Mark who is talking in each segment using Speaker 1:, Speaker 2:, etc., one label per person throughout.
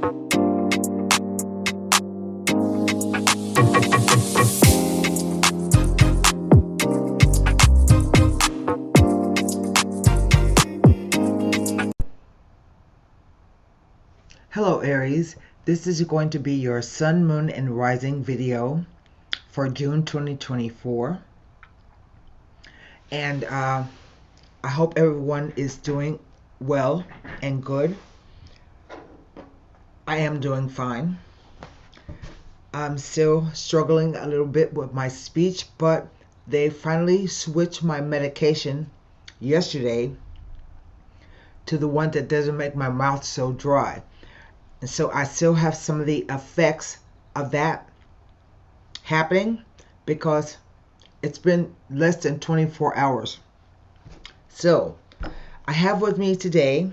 Speaker 1: Hello Aries, this is going to be your Sun, Moon, and Rising video for June 2024. And I hope everyone is doing well and good. I am doing fine. I'm still struggling a little bit with my speech, but they finally switched my medication yesterday to the one that doesn't make my mouth so dry. And so I still have some of the effects of that happening because it's been less than 24 hours. So I have with me today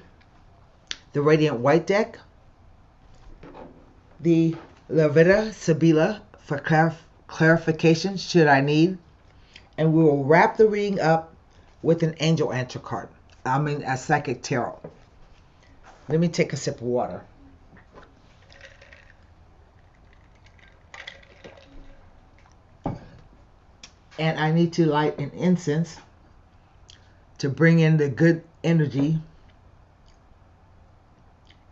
Speaker 1: the Radiant White deck, the Levita Sibila for clarification should I need, and we will wrap the reading up with an angel answer card. A psychic tarot. Let me take a sip of water. And I need to light an incense to bring in the good energy.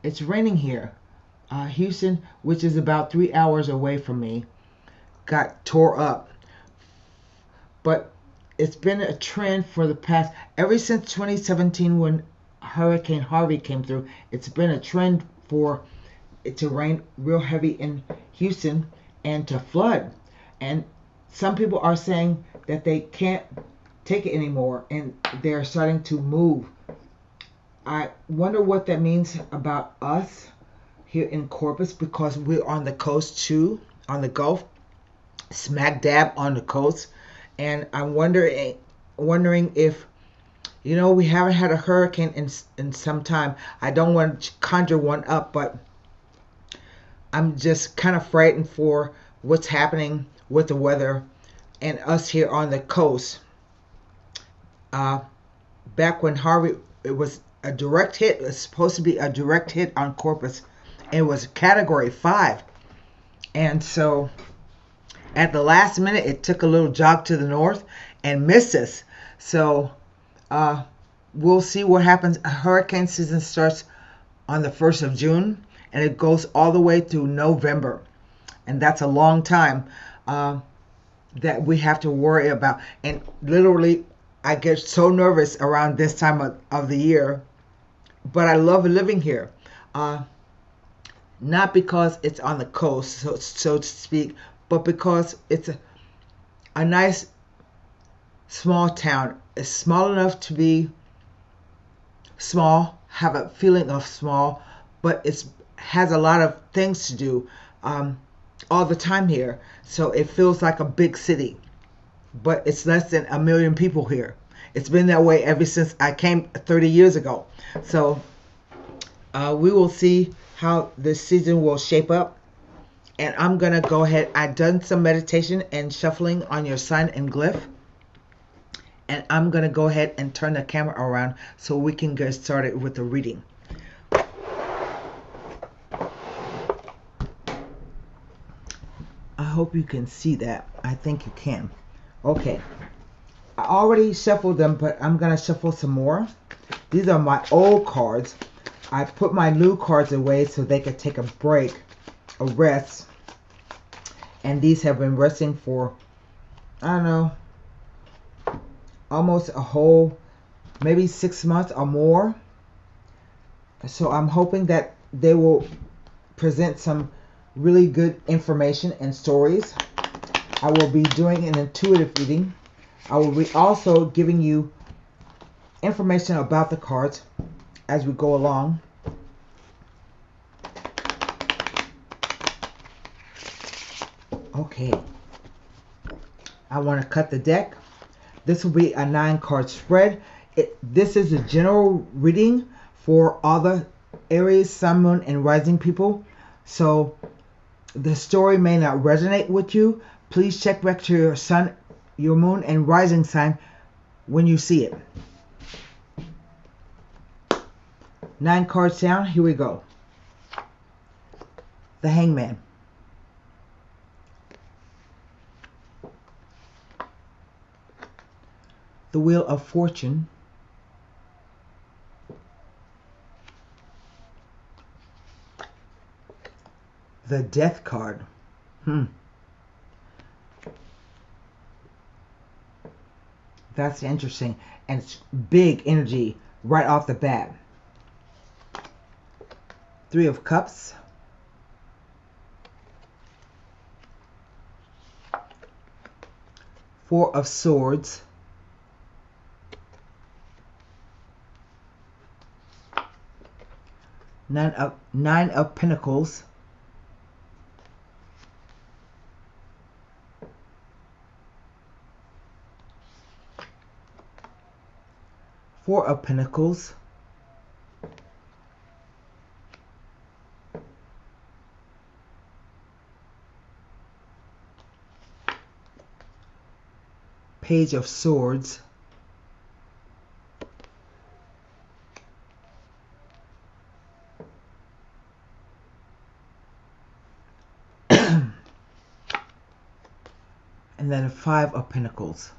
Speaker 1: It's raining here. Houston, which is about 3 hours away from me, got tore up. But it's been a trend for the past, ever since 2017 when Hurricane Harvey came through, it's been a trend for it to rain real heavy in Houston and to flood. And some people are saying that they can't take it anymore and they're starting to move. I wonder what that means about us here in Corpus, because we're on the coast too, on the Gulf, smack dab on the coast. And I'm wondering if, we haven't had a hurricane in some time. I don't want to conjure one up, but I'm just kind of frightened for what's happening with the weather and us here on the coast. Back when Harvey, it was a direct hit. It was supposed to be a direct hit on Corpus. And it was Category 5. And so at the last minute, it took a little jog to the north and missed us. So we'll see what happens. Hurricane season starts on the 1st of June. And it goes all the way through November. And that's a long time that we have to worry about. And literally, I get so nervous around this time of the year. But I love living here. Not because it's on the coast, so to speak, but because it's a nice small town. It's small enough to be small, have a feeling of small, but it has a lot of things to do all the time here. So it feels like a big city, but it's less than 1 million people here. It's been that way ever since I came 30 years ago. So we will see how this season will shape up. And I'm going to go ahead. I've done some meditation and shuffling on your sign and glyph. And I'm going to go ahead and turn the camera around so we can get started with the reading. I hope you can see that. I think you can. Okay. I already shuffled them, but I'm going to shuffle some more. These are my old cards. I put my new cards away so they could take a break, a rest. And these have been resting for, I don't know, almost a whole, maybe 6 months or more. So I'm hoping that they will present some really good information and stories. I will be doing an intuitive reading. I will be also giving you information about the cards as we go along. Okay. I want to cut the deck. This will be a 9-card spread. This is a general reading for all the Aries, Sun, Moon, and Rising people. So the story may not resonate with you. Please check back to your Sun, your Moon, and Rising sign when you see it. 9 cards down. Here we go. the Hangman. The Wheel of Fortune. The Death card. That's interesting. And it's big energy right off the bat. Three of Cups. Four of Swords. Nine of Pentacles. Four of Pentacles. Page of Swords. And then Five of Pentacles.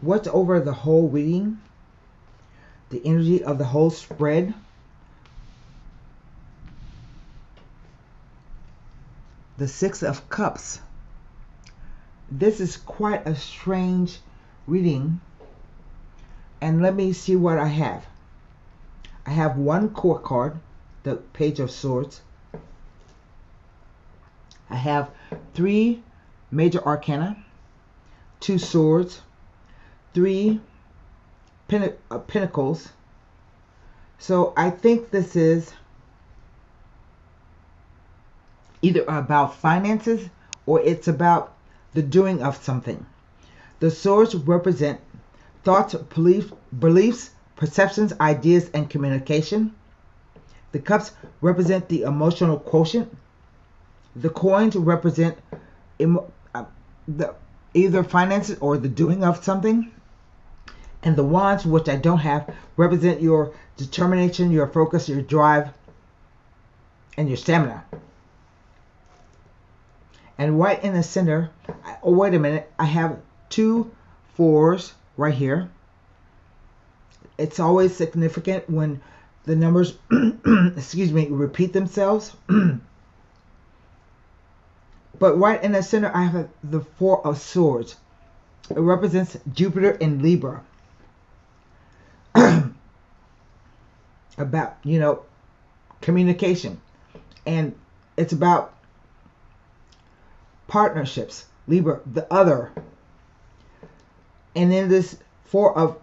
Speaker 1: What's over the whole reading? The energy of the whole spread. The Six of Cups. This is quite a strange reading. And let me see what I have. I have one court card, the Page of Swords. I have three major arcana, two swords, three pentacles. So I think this is either about finances or it's about the doing of something. The swords represent thoughts, beliefs, perceptions, ideas, and communication. The cups represent the emotional quotient. The coins represent either finances or the doing of something. And the wands, which I don't have, represent your determination, your focus, your drive, and your stamina. And right in the center, oh wait a minute, I have two fours right here. It's always significant when the numbers, excuse me, repeat themselves. But right in the center, I have the Four of Swords. It represents Jupiter in Libra. About, communication. And it's about partnerships. Libra, the other. And in this Four of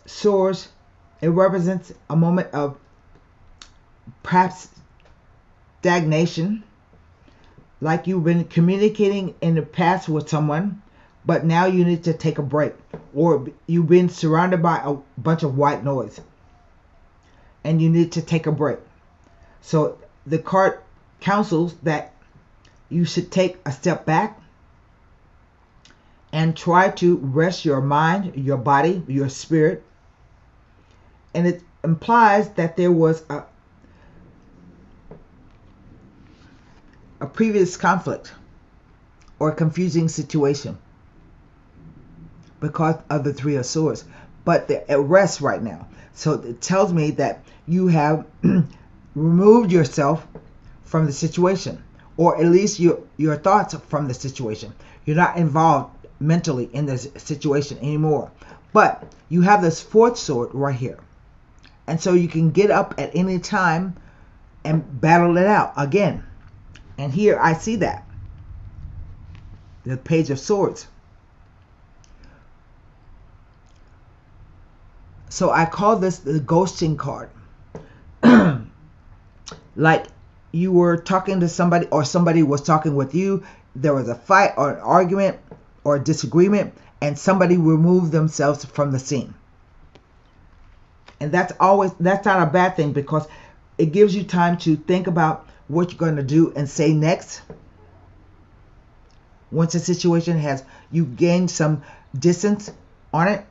Speaker 1: Swords, it represents a moment of perhaps stagnation. Like you've been communicating in the past with someone, but now you need to take a break. Or you've been surrounded by a bunch of white noise, and you need to take a break. So the card counsels that you should take a step back and try to rest your mind, your body, your spirit. And it implies that there was a previous conflict or confusing situation because of the Three of Swords. But they're at rest right now. So it tells me that you have removed yourself from the situation, or at least your thoughts from the situation. You're not involved mentally in this situation anymore. But you have this fourth sword right here. And so you can get up at any time and battle it out again. And here I see that. The Page of Swords. So I call this the ghosting card. Like you were talking to somebody or somebody was talking with you. There was a fight or an argument or a disagreement and somebody removed themselves from the scene. And that's not a bad thing because it gives you time to think about what you're going to do and say next. Once the situation has, you gained some distance on it.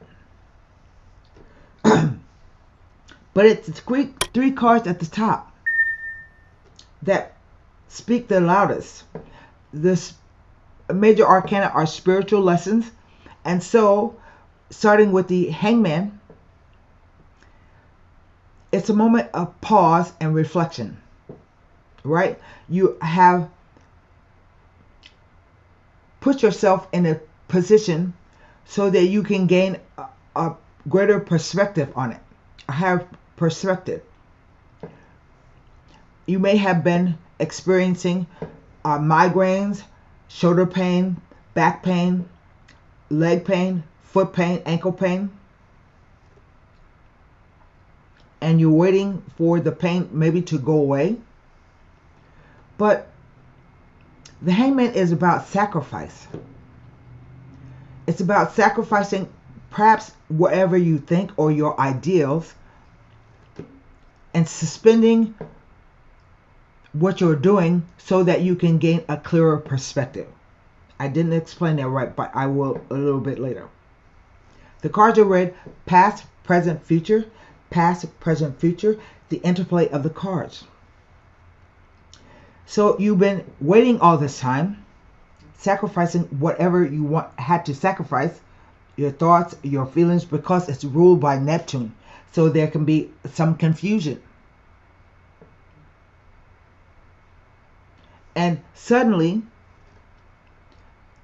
Speaker 1: But it's three cards at the top that speak the loudest. The major arcana are spiritual lessons. And so, starting with the Hangman, it's a moment of pause and reflection, right? You have put yourself in a position so that you can gain a greater perspective on it. Have perspective. You may have been experiencing migraines, shoulder pain, back pain, leg pain, foot pain, ankle pain, and you're waiting for the pain maybe to go away. But the Hangman is about sacrifice. It's about sacrificing perhaps whatever you think or your ideals and suspending what you're doing so that you can gain a clearer perspective. I didn't explain that right, but I will a little bit later. The cards are read past, present, future. Past, present, future. The interplay of the cards. So you've been waiting all this time, sacrificing whatever you had to sacrifice, your thoughts, your feelings, because it's ruled by Neptune. So there can be some confusion. And suddenly,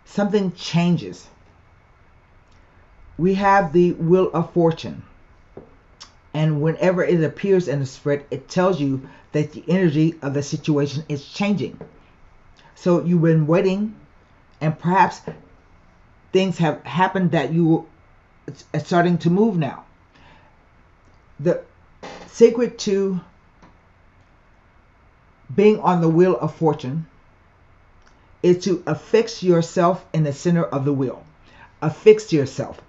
Speaker 1: something changes. We have the Wheel of Fortune. And whenever it appears in the spread, it tells you that the energy of the situation is changing. So you've been waiting, and perhaps things have happened that you are starting to move now. The secret to being on the Wheel of Fortune is to affix yourself in the center of the wheel. Affix yourself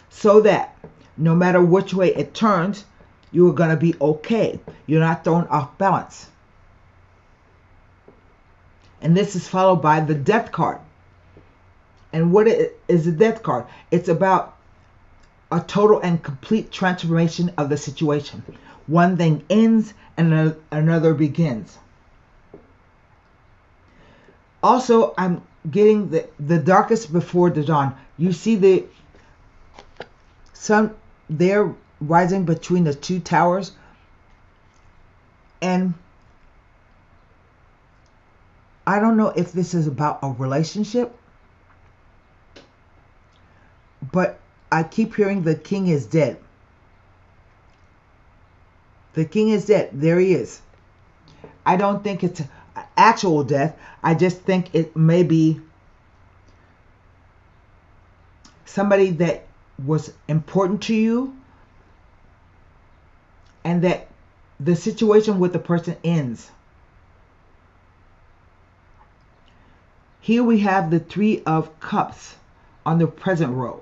Speaker 1: so that no matter which way it turns, you are going to be okay. You're not thrown off balance. And this is followed by the Death card. And what is the Death card? It's about a total and complete transformation of the situation. One thing ends and another begins. Also, I'm getting the darkest before the dawn. You see the sun there rising between the two towers. And I don't know if this is about a relationship, but I keep hearing the king is dead. The king is dead. There he is. I don't think it's actual death. I just think it may be somebody that was important to you and that the situation with the person ends. Here we have the Three of Cups on the present row.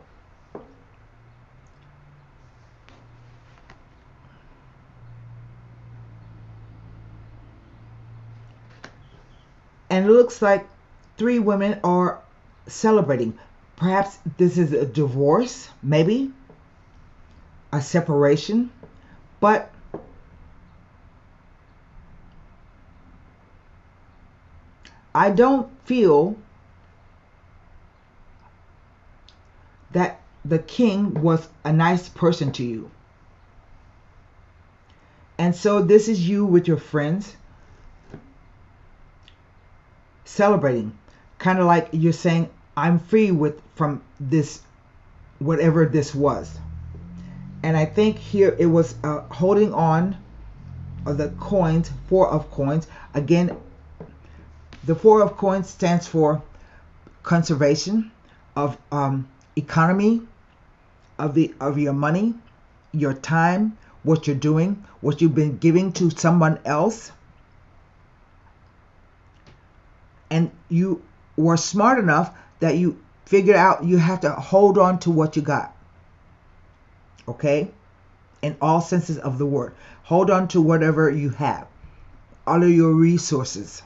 Speaker 1: And it looks like three women are celebrating. Perhaps this is a divorce, maybe a separation, but I don't feel that the king was a nice person to you. And so this is you with your friends celebrating, kind of like you're saying, I'm free from this, whatever this was. And I think here it was holding on of the coins, Four of Coins. Again, the Four of Coins stands for conservation of economy, of your money, your time, what you're doing, what you've been giving to someone else. And you were smart enough that you figured out you have to hold on to what you got. Okay? In all senses of the word. Hold on to whatever you have. All of your resources.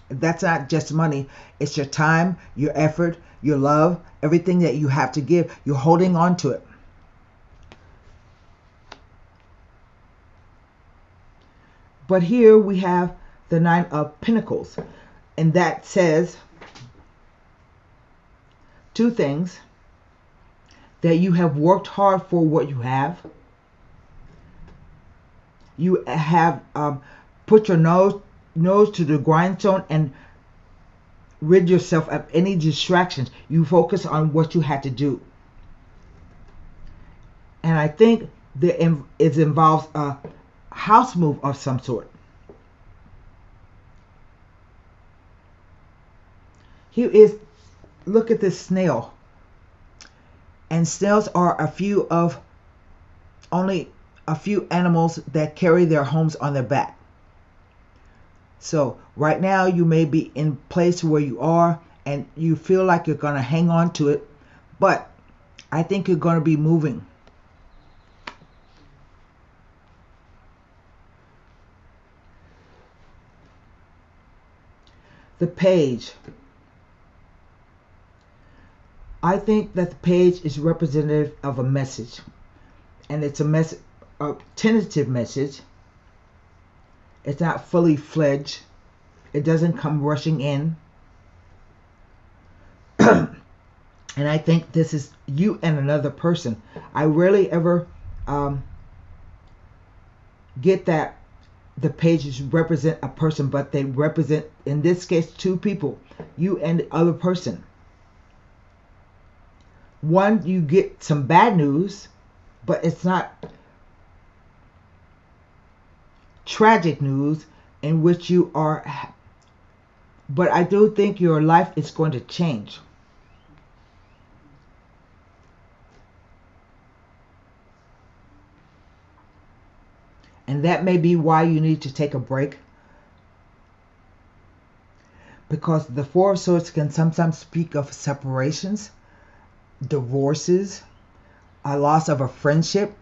Speaker 1: That's not just money. It's your time, your effort, your love, everything that you have to give. You're holding on to it. But here we have the Nine of Pentacles. And that says two things: that you have worked hard for what you have. You have put your nose to the grindstone and rid yourself of any distractions. You focus on what you had to do. And I think it involves a house move of some sort. Here is, look at this snail. And snails are only a few animals that carry their homes on their back. So right now you may be in place where you are and you feel like you're going to hang on to it, but I think you're going to be moving. The page. I think that the page is representative of a message, and it's a tentative message. It's not fully fledged. It doesn't come rushing in. And I think this is you and another person. I rarely ever get that the pages represent a person, but they represent, in this case, two people, you and the other person. One, you get some bad news, but it's not tragic news in which you are, but I do think your life is going to change. And that may be why you need to take a break, because the Four of Swords can sometimes speak of separations, divorces, a loss of a friendship,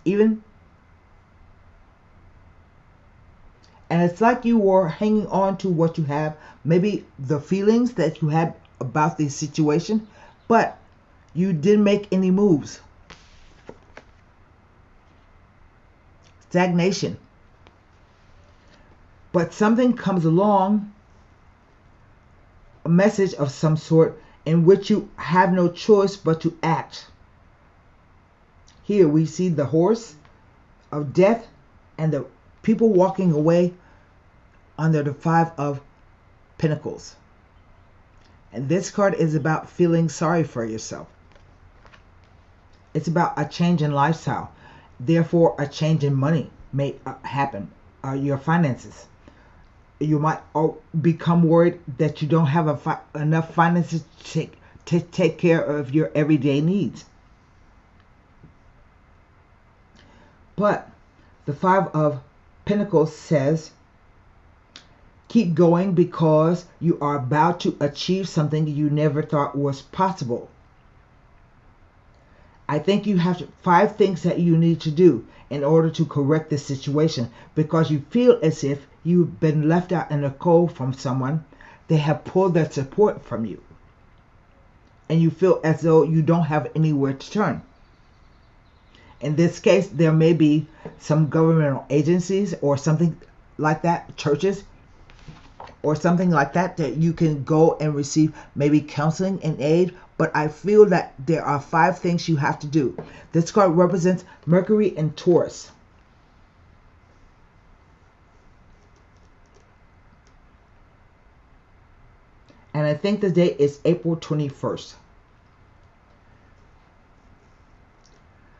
Speaker 1: even. And it's like you were hanging on to what you have, maybe the feelings that you had about the situation, but you didn't make any moves. Stagnation. But something comes along, a message of some sort, in which you have no choice but to act. Here we see the horse of death and the people walking away under the Five of Pentacles. And this card is about feeling sorry for yourself. It's about a change in lifestyle. Therefore, a change in money may happen. Your finances. You might become worried that you don't have enough finances to take care of your everyday needs. But the Five of Pentacles says, keep going, because you are about to achieve something you never thought was possible. I think you have 5 things that you need to do in order to correct this situation, because you feel as if you've been left out in the cold from someone. They have pulled their support from you, and you feel as though you don't have anywhere to turn. In this case, there may be some governmental agencies or something like that, churches or something like that, that you can go and receive maybe counseling and aid. But I feel that there are 5 things you have to do. This card represents Mercury and Taurus. And I think the date is April 21st.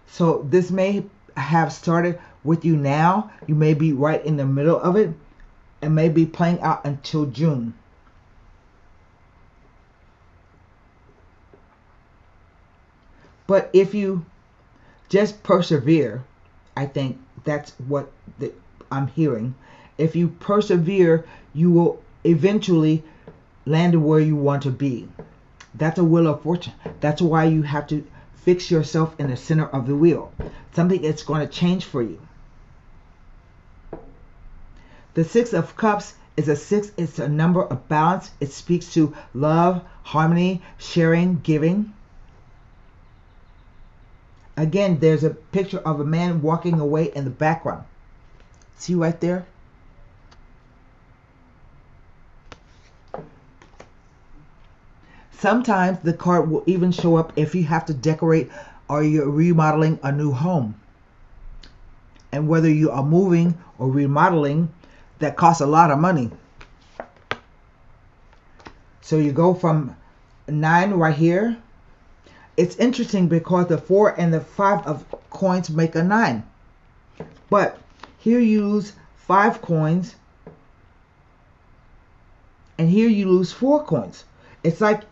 Speaker 1: So this may have started with you now. You may be right in the middle of it, and may be playing out until June. But if you just persevere, I think that's what I'm hearing. If you persevere, you will eventually land where you want to be. That's a wheel of fortune. That's why you have to fix yourself in the center of the wheel. Something that's going to change for you. The Six of Cups is a 6. It's a number of balance. It speaks to love, harmony, sharing, giving. Again, there's a picture of a man walking away in the background. See right there? Sometimes the card will even show up if you have to decorate or you're remodeling a new home. And whether you are moving or remodeling, that costs a lot of money. So you go from 9 right here. It's interesting because the 4 and the 5 of coins make a 9. But here you lose 5 coins. And here you lose 4 coins. It's like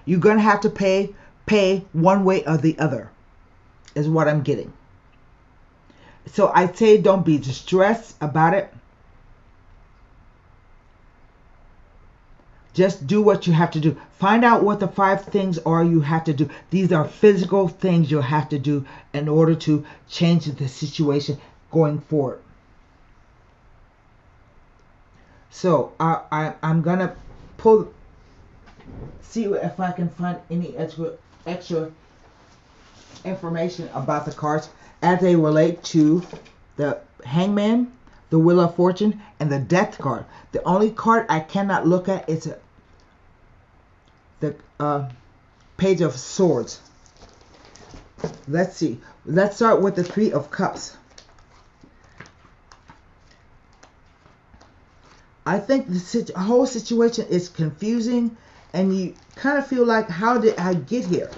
Speaker 1: you're going to have to pay one way or the other, is what I'm getting. So I say don't be distressed about it. Just do what you have to do. Find out what the 5 things are you have to do. These are physical things you'll have to do in order to change the situation going forward. So I'm going to see if I can find any extra information about the cards as they relate to the Hangman, the Wheel of Fortune, and the Death card. The only card I cannot look at is the Page of Swords. Let's see. Let's start with the 3 of Cups. I think the whole situation is confusing, and you kind of feel like, how did I get here?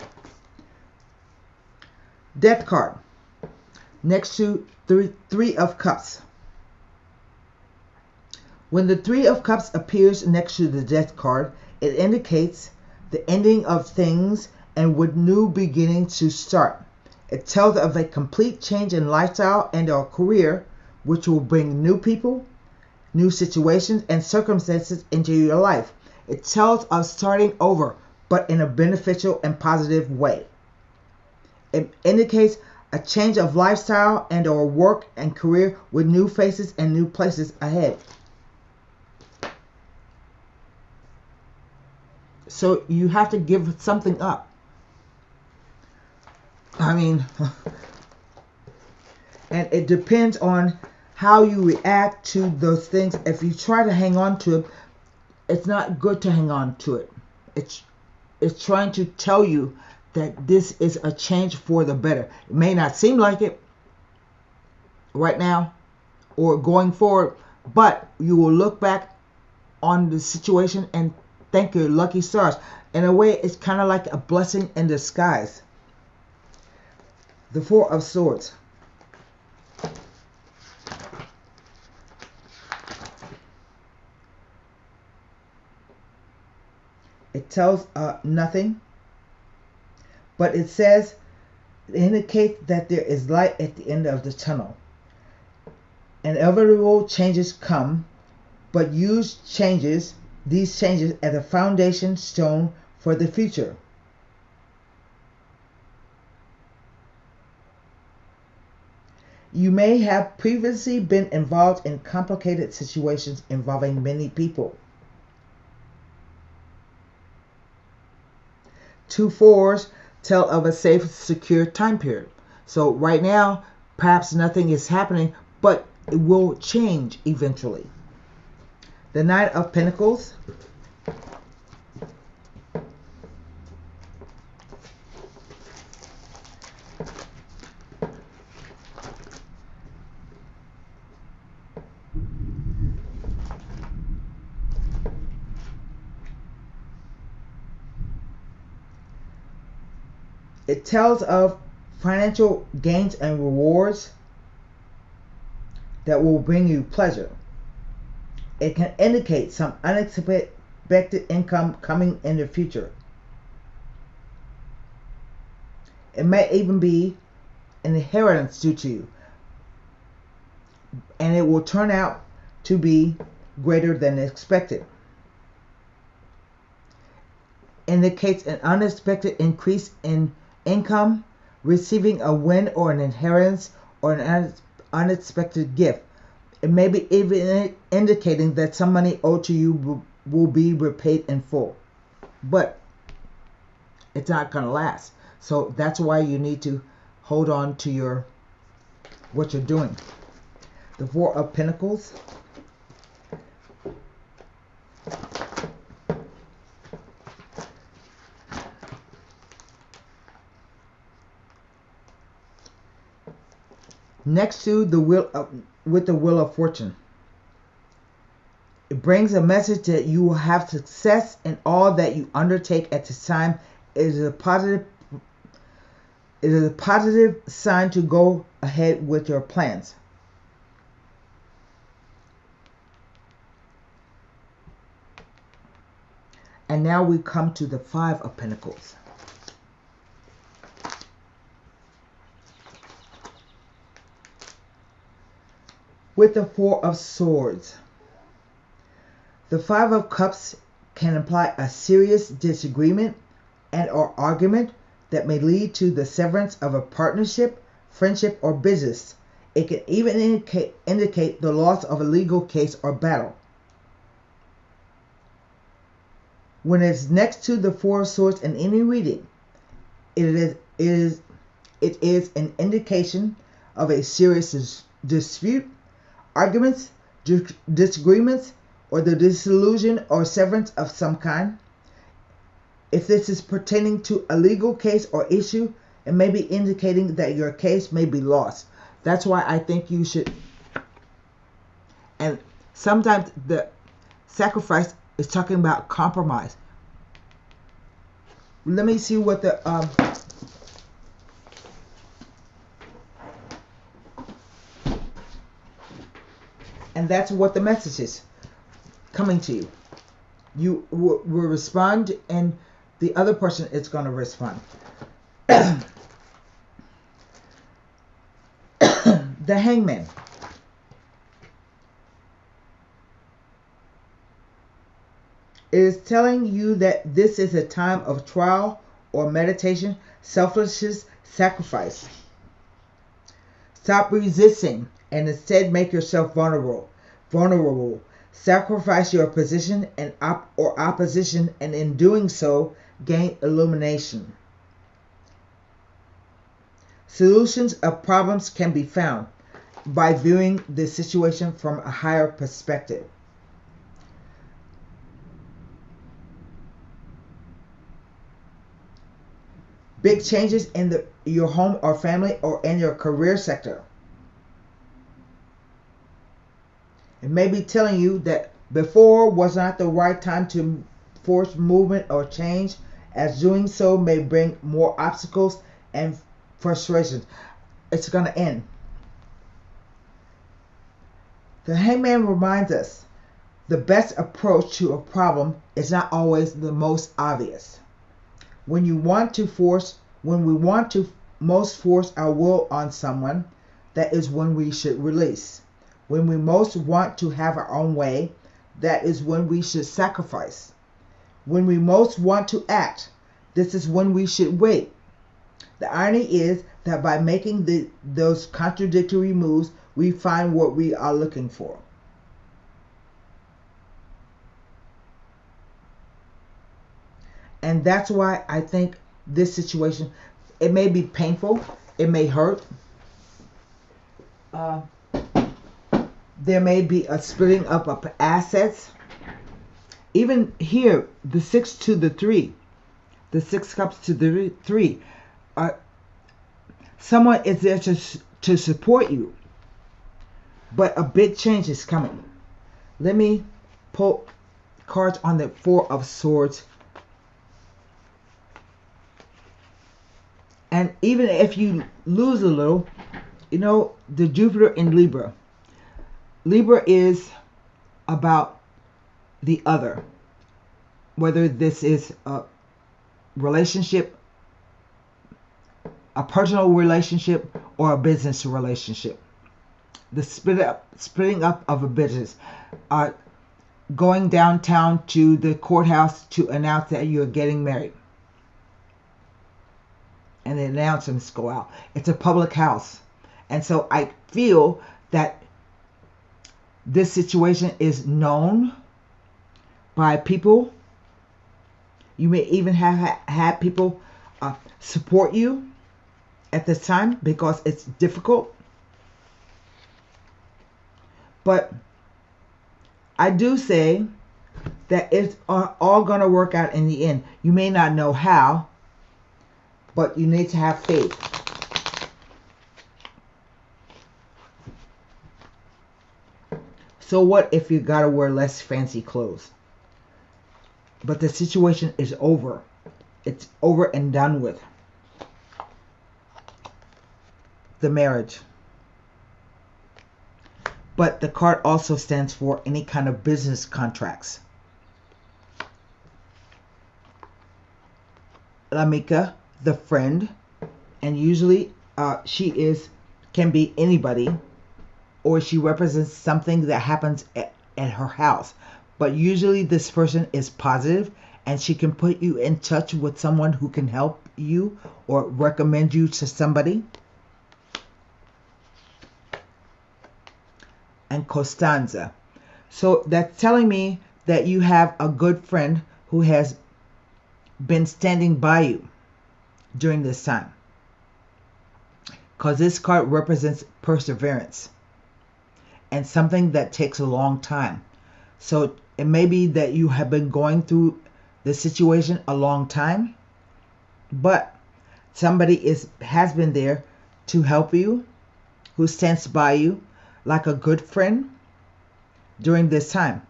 Speaker 1: Death card next to 3 of Cups. When the 3 of Cups appears next to the Death card, it indicates the ending of things and with new beginnings to start. It tells of a complete change in lifestyle and or career, which will bring new people, new situations and circumstances into your life. It tells of starting over, but in a beneficial and positive way. It indicates a change of lifestyle and or work and career with new faces and new places ahead. So you have to give something up. I mean, and it depends on how you react to those things. If you try to hang on to it, it's not good to hang on to it. It's trying to tell you that this is a change for the better. It may not seem like it right now or going forward, but you will look back on the situation and thank your lucky stars. In a way, it's kind of like a blessing in disguise. The 4 of Swords. It tells nothing, but it says, it indicates that there is light at the end of the tunnel. Inevitable changes come, but use these changes as a foundation stone for the future. You may have previously been involved in complicated situations involving many people. 2 4s tell of a safe, secure time period. So right now, perhaps nothing is happening, but it will change eventually. The 9 of Pentacles. It tells of financial gains and rewards that will bring you pleasure. It can indicate some unexpected income coming in the future. It may even be an inheritance due to you, and it will turn out to be greater than expected. Indicates an unexpected increase in income, receiving a win or an inheritance or an unexpected gift. It may be even indicating that some money owed to you will be repaid in full. But it's not going to last. So that's why you need to hold on to what you're doing. The 4 of Pentacles. next to the wheel with the Wheel of Fortune. It brings a message that you will have success in all that you undertake at this time. It is a positive sign to go ahead with your plans. And now we come to the Five of Pentacles. With the Four of Swords. The Five of Cups can imply a serious disagreement and or argument that may lead to the severance of a partnership, friendship, or business. It can even indicate the loss of a legal case or battle. When it's next to the Four of Swords in any reading, it is an indication of a serious dispute, arguments, disagreements, or the dissolution or severance of some kind. If this is pertaining to a legal case or issue, it may be indicating that your case may be lost. That's why I think you should. And sometimes the sacrifice is talking about compromise. Let me see what the and that's what the message is coming to you. You will respond, and the other person is going to respond. The Hangman. It is telling you that this is a time of trial or meditation, selflessness, sacrifice. Stop resisting and instead make yourself vulnerable. Sacrifice your position and opposition, and in doing so, gain illumination. Solutions of problems can be found by viewing the situation from a higher perspective. Big changes in your home or family or in your career sector. It may be telling you that before was not the right time to force movement or change, as doing so may bring more obstacles and frustrations. It's going to end. The Hangman reminds us the best approach to a problem is not always the most obvious. When we want to most force our will on someone, that is when we should release. When we most want to have our own way, that is when we should sacrifice. When we most want to act, this is when we should wait. The irony is that by making those contradictory moves, we find what we are looking for. And that's why I think this situation, it may be painful, it may hurt. There may be a splitting up of assets. Even here, the 6 to the 3, the 6 cups to the 3. Someone is there to support you, but a big change is coming. Let me pull cards on the 4 of Swords. And even if you lose a little, you know, the Jupiter in Libra. Libra is about the other. Whether this is a relationship, a personal relationship, or a business relationship. The splitting up of a business. Going downtown to the courthouse to announce that you're getting married. And the announcements go out. It's a public house. And so I feel that this situation is known by people. You may even have had people support you at this time because it's difficult. But I do say that it's all going to work out in the end. You may not know how, but you need to have faith. So what if you gotta wear less fancy clothes? But the situation is over. It's over and done with. The marriage. But the card also stands for any kind of business contracts. L'amica, the friend, and usually she can be anybody, or she represents something that happens at her house. But usually this person is positive, and she can put you in touch with someone who can help you or recommend you to somebody. And Costanza. So that's telling me that you have a good friend who has been standing by you during this time. Because this card represents perseverance and something that takes a long time. So it may be that you have been going through the situation a long time, but somebody has been there to help you, who stands by you like a good friend during this time.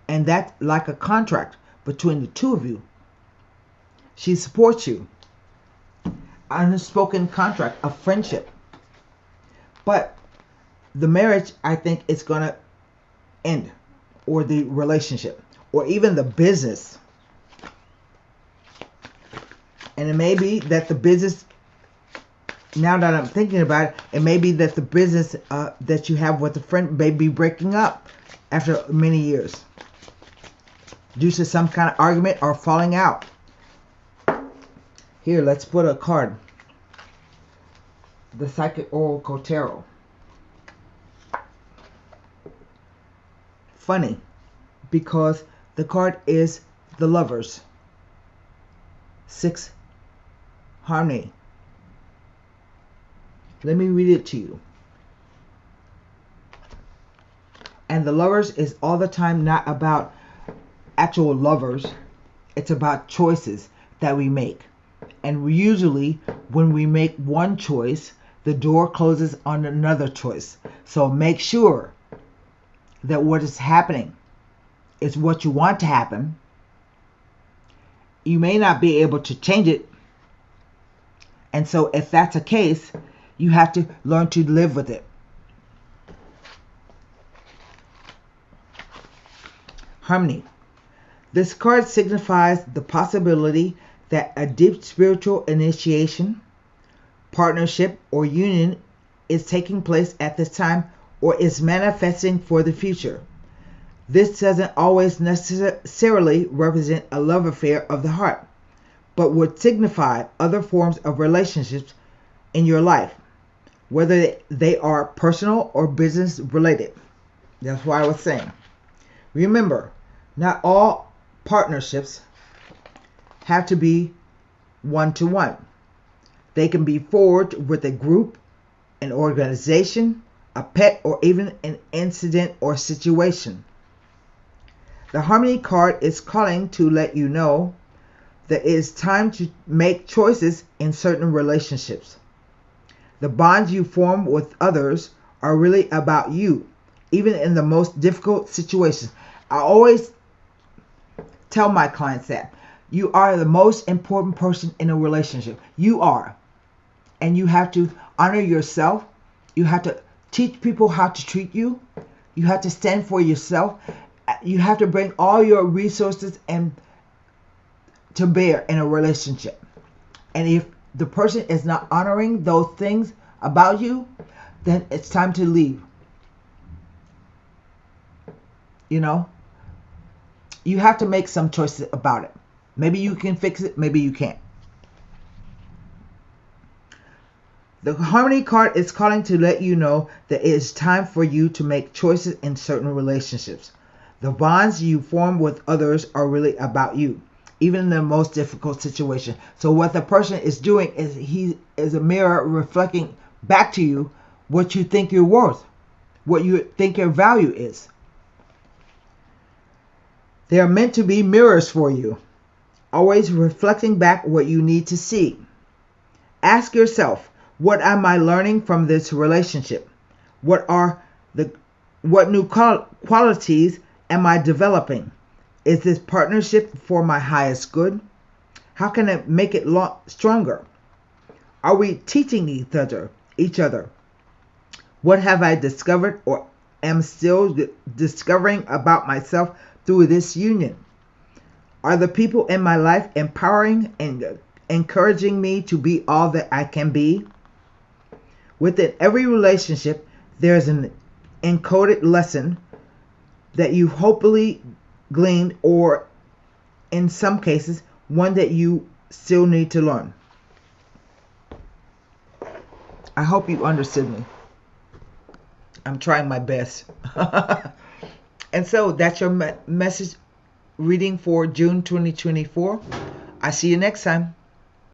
Speaker 1: And that's like a contract between the two of you. She supports you. An unspoken contract, a friendship. But the marriage, I think, is going to end, or the relationship, or even the business. And it may be that the business, now that I'm thinking about it, it may be that the business that you have with a friend may be breaking up after many years due to some kind of argument or falling out. Here, let's put a card. The Psychic Oracle Tarot. Funny, because the card is the Lovers. 6, Harmony. Let me read it to you. And the Lovers is all the time not about actual lovers. It's about choices that we make. And usually when we make one choice, the door closes on another choice. So make sure that what is happening is what you want to happen. You may not be able to change it. And so if that's the case, you have to learn to live with it. Harmony. This card signifies the possibility that a deep spiritual initiation, partnership, or union is taking place at this time or is manifesting for the future. This doesn't always necessarily represent a love affair of the heart, but would signify other forms of relationships in your life, whether they are personal or business related. That's why I was saying. Remember, not all partnerships have to be one-to-one. They can be forged with a group, an organization, a pet, or even an incident or situation. The Harmony card is calling to let you know that it is time to make choices in certain relationships. The bonds you form with others are really about you, even in the most difficult situations. I always tell my clients that you are the most important person in a relationship. You are. And you have to honor yourself. You have to teach people how to treat you. You have to stand for yourself. You have to bring all your resources and to bear in a relationship. And if the person is not honoring those things about you, then it's time to leave. You know? You have to make some choices about it. Maybe you can fix it, maybe you can't. The Harmony card is calling to let you know that it is time for you to make choices in certain relationships. The bonds you form with others are really about you, even in the most difficult situation. So what the person is doing is he is a mirror reflecting back to you what you think you're worth, what you think your value is. They are meant to be mirrors for you, always reflecting back what you need to see. Ask yourself, what am I learning from this relationship? What are the What new qualities am I developing? Is this partnership for my highest good? How can I make it stronger? Are we teaching each other? What have I discovered or am still discovering about myself through this union? Are the people in my life empowering and encouraging me to be all that I can be? Within every relationship, there's an encoded lesson that you hopefully gleaned, or in some cases, one that you still need to learn. I hope you understood me. I'm trying my best. And so that's your message reading for June 2024. I see you next time.